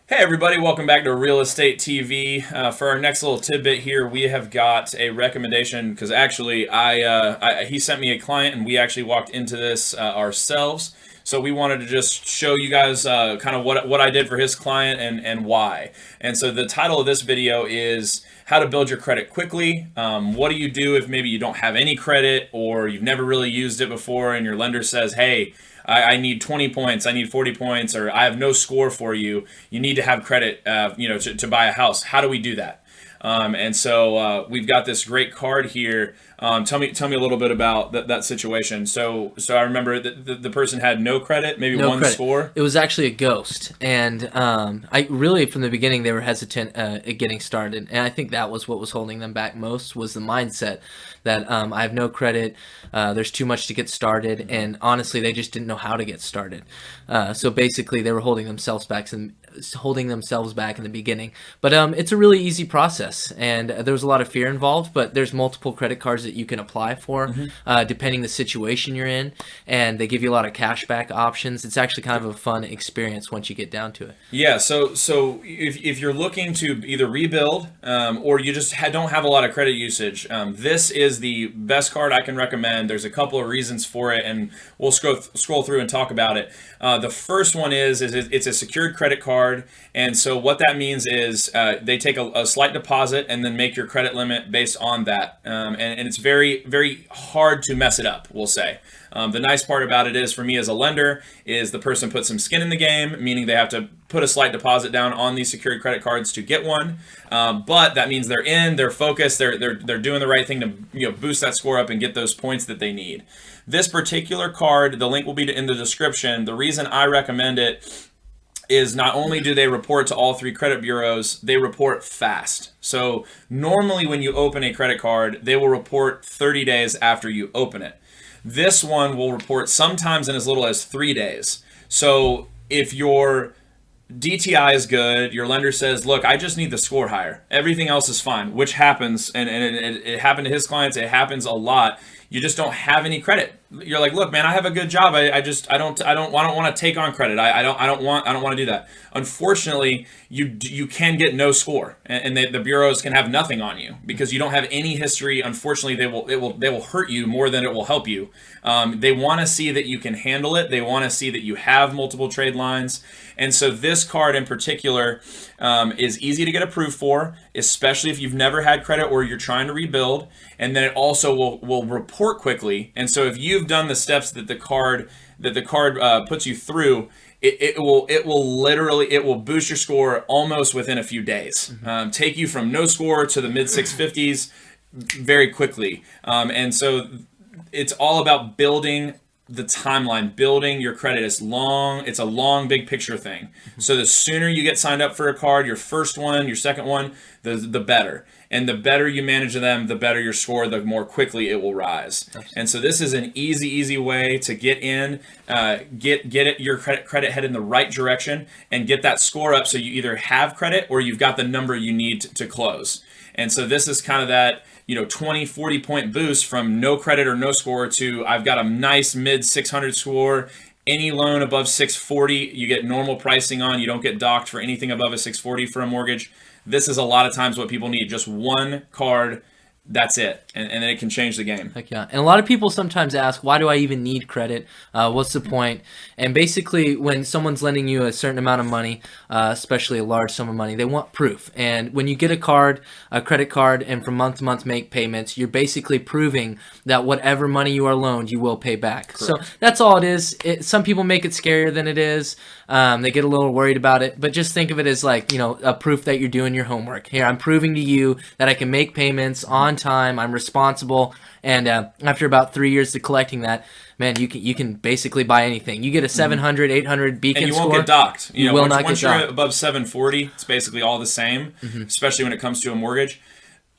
Hey everybody, welcome back to Real Estate TV. For our next little tidbit here, we have got a recommendation because actually he sent me a client and we actually walked into this ourselves. So we wanted to just show you guys kind of what I did for his client and why. And so the title of this video is how to build your credit quickly. What do you do if maybe you don't have any credit or you've never really used it before and your lender says, hey, I need 20 points, I need 40 points, or I have no score for you. You need to have credit, to buy a house. How do we do that? And so we've got this great card here. Tell me a little bit about that situation. So I remember that the person had no credit, maybe No one credit. score. It was actually a ghost, and I really from the beginning they were hesitant at getting started, and I think that was what was holding them back most was the mindset that I have no credit. There's too much to get started, and honestly, they just didn't know how to get started. So basically, they were holding themselves back in the beginning. But it's a really easy process, and there's a lot of fear involved. But there's multiple credit cards that you can apply for, depending the situation you're in, and they give you a lot of cashback options. It's actually kind of a fun experience once you get down to it. Yeah, so if you're looking to either rebuild or you just don't have a lot of credit usage, this is the best card I can recommend. There's a couple of reasons for it, and we'll scroll through and talk about it. The first one is it's a secured credit card, and so what that means is they take a slight deposit and then make your credit limit based on that, and it's very, very hard to mess it up, we'll say. The nice part about it is, for me as a lender, is the person puts some skin in the game, meaning they have to put a slight deposit down on these secured credit cards to get one. But that means they're focused, they're doing the right thing to boost that score up and get those points that they need. This particular card, the link will be in the description. The reason I recommend it is not only do they report to all three credit bureaus, they report fast. So normally when you open a credit card, they will report 30 days after you open it. This one will report sometimes in as little as 3 days. So if your DTI is good, your lender says, look, I just need the score higher, everything else is fine, which happens, and it happened to his clients, it happens a lot. You just don't have any credit. You're like, look, man, I have a good job. I don't want to take on credit. I don't want to do that. Unfortunately, you can get no score, and the bureaus can have nothing on you because you don't have any history. Unfortunately, they will hurt you more than it will help you. They want to see that you can handle it. They want to see that you have multiple trade lines, and so this card in particular is easy to get approved for, especially if you've never had credit or you're trying to rebuild. And then it also will report quickly. And so if you've done the steps that the card puts you through, it will boost your score almost within a few days. Take you from no score to the mid 650s very quickly. And so it's all about building the timeline, building your credit. It's a long big picture thing. So the sooner you get signed up for a card, your first one, your second one, the better. And the better you manage them, the better your score, the more quickly it will rise. And so this is an easy way to get in, get your credit head in the right direction and get that score up so you either have credit or you've got the number you need to close. And so this is kind of that 20, 40 point boost from no credit or no score to I've got a nice mid 600 score. Any loan above 640, you get normal pricing on. You don't get docked for anything above a 640 for a mortgage. This is a lot of times what people need. Just one card, that's it. And then it can change the game. Heck yeah. And a lot of people sometimes ask, why do I even need credit? What's the point? And basically, when someone's lending you a certain amount of money, especially a large sum of money, they want proof. And when you get a credit card, and from month to month make payments, you're basically proving that whatever money you are loaned, you will pay back. Correct. So that's all it is. Some people make it scarier than it is. They get a little worried about it. But just think of it as like, a proof that you're doing your homework. Here, I'm proving to you that I can make payments on time. I'm responsible. And after about 3 years of collecting that, man, you can basically buy anything. You get a 700, 800 beacon score. And you score, won't get docked. You will not once get you're docked. above 740, it's basically all the same, especially when it comes to a mortgage.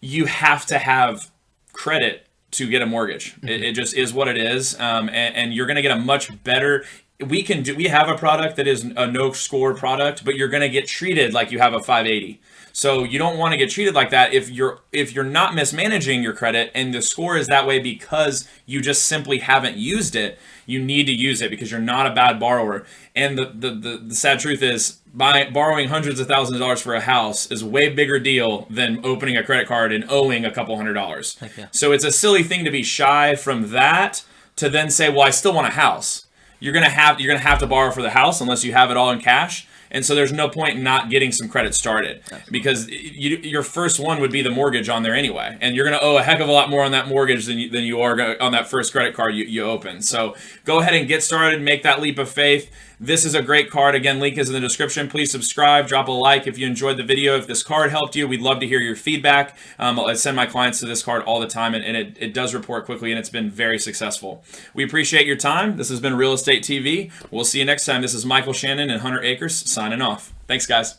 You have to have credit to get a mortgage. It just is what it is. And you're going to get a much better, we have a product that is a no score product, but you're going to get treated like you have a 580. So you don't want to get treated like that if you're not mismanaging your credit and the score is that way because you just simply haven't used it. You need to use it because you're not a bad borrower. And the sad truth is, borrowing hundreds of thousands of dollars for a house is a way bigger deal than opening a credit card and owing a couple $100. Yeah. So it's a silly thing to be shy from that to then say, well, I still want a house. You're gonna have to borrow for the house unless you have it all in cash. And so there's no point in not getting some credit started because your first one would be the mortgage on there anyway. And you're going to owe a heck of a lot more on that mortgage than you are on that first credit card you open. So go ahead and get started, make that leap of faith. This is a great card. Again, link is in the description. Please subscribe, drop a like if you enjoyed the video. If this card helped you, we'd love to hear your feedback. I send my clients to this card all the time, and it does report quickly, and it's been very successful. We appreciate your time. This has been Real Estate TV. We'll see you next time. This is Michael Shannon and Hunter Akers signing off. Thanks, guys.